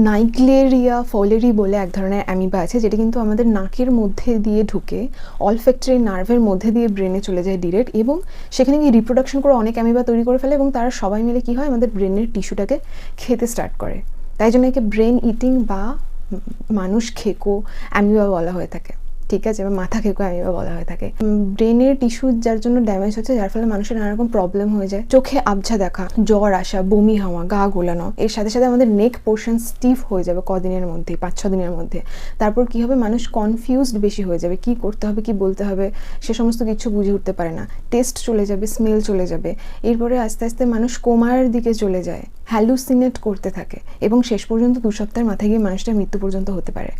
নাইগ্লেরিয়া ফলেরি বলে এক ধরনের অ্যামিবা আছে, যেটা কিন্তু আমাদের নাকের মধ্যে দিয়ে ঢুকে অলফ্যাক্টরি নার্ভের মধ্যে দিয়ে ব্রেনে চলে যায় ডিরেক্ট, এবং সেখানে গিয়ে রিপ্রোডাকশন করে অনেক অ্যামিবা তৈরি করে ফেলে, এবং তারা সবাই মিলে কী হয়, আমাদের ব্রেনের টিস্যুটাকে খেতে স্টার্ট করে। তাই জন্য একে ব্রেন ইটিং বা মানুষ খেকো অ্যামিবা বলা হয়ে থাকে, ঠিক আছে, বা মাথা খেকো অ্যামিবা বলা হয়ে থাকে। ব্রেনের টিস্যু যার জন্য ড্যামেজ হচ্ছে, যার ফলে মানুষের নানা রকম প্রবলেম হয়ে যায়, চোখে আবঝা দেখা, জ্বর আসা, বমি হওয়া, গা গোলানো, এর সাথে সাথে আমাদের নেক পোর্শন স্টিফ হয়ে যাবে কদিনের মধ্যে, 5-6 দিনের মধ্যে। তারপর কি হবে, মানুষ কনফিউজড বেশি হয়ে যাবে, কি করতে হবে কি বলতে হবে সে সমস্ত কিছু বুঝে উঠতে পারে না, টেস্ট চলে যাবে, স্মেল চলে যাবে, এরপরে আস্তে আস্তে মানুষ কোমার দিকে চলে যায়, হ্যালুসিনেট করতে থাকে, এবং শেষ পর্যন্ত 2 সপ্তাহের মাথায় গিয়ে মানুষটার মৃত্যু পর্যন্ত হতে পারে।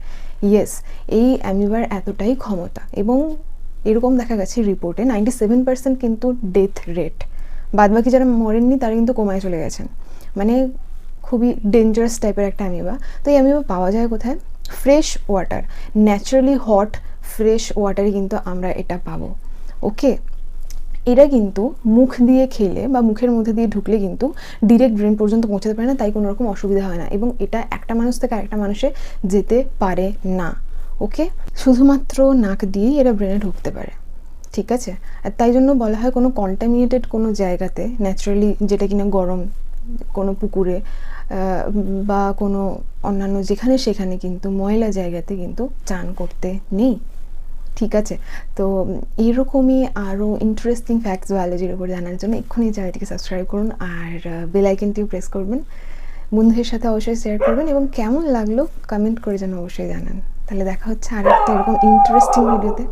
ইয়েস, এই অ্যামিবার এতটাই ক্ষমতা, এবং এরকম দেখা গেছে রিপোর্টে 97% কিন্তু ডেথ রেট, বাদবাকি যারা মরেননি তারা কিন্তু কোমায় চলে গেছেন, মানে খুবই ডেঞ্জারাস টাইপের একটা অ্যামিবা। তো এই অ্যামিবা পাওয়া যায় কোথায়? Fresh water, naturally hot fresh ওয়াটারে কিন্তু আমরা এটা পাবো। ওকে, এরা কিন্তু মুখ দিয়ে খেলে বা মুখের মধ্যে দিয়ে ঢুকলে কিন্তু ডিরেক্ট ব্রেন পর্যন্ত পৌঁছাতে পারে না, তাই কোনো রকম অসুবিধা হয় না, এবং এটা একটা মানুষ থেকে আরেকটা মানুষে যেতে পারে না। ওকে, শুধুমাত্র নাক দিয়েই এরা ব্রেনে ঢুকতে পারে, ঠিক আছে। আর তাই জন্য বলা হয় কোনো কন্টামিনেটেড কোনো জায়গাতে, ন্যাচারালি যেটা কিনা গরম কোনো পুকুরে বা কোনো অন্যান্য যেখানে সেখানে কিন্তু ময়লা জায়গাতে কিন্তু চান করতে নেই, ঠিক আছে। তো এরকমই আরও ইন্টারেস্টিং ফ্যাক্টস বায়োলজির উপর জানার জন্য এক্ষুনি চ্যানেলটিকে সাবস্ক্রাইব করুন, আর বেল আইকনটিও প্রেস করবেন, বন্ধুদের সাথে অবশ্যই শেয়ার করবেন, এবং কেমন লাগলো কমেন্ট করে যেন অবশ্যই জানান। তাহলে দেখা হচ্ছে আর একটা এরকম ইন্টারেস্টিং ভিডিওতে।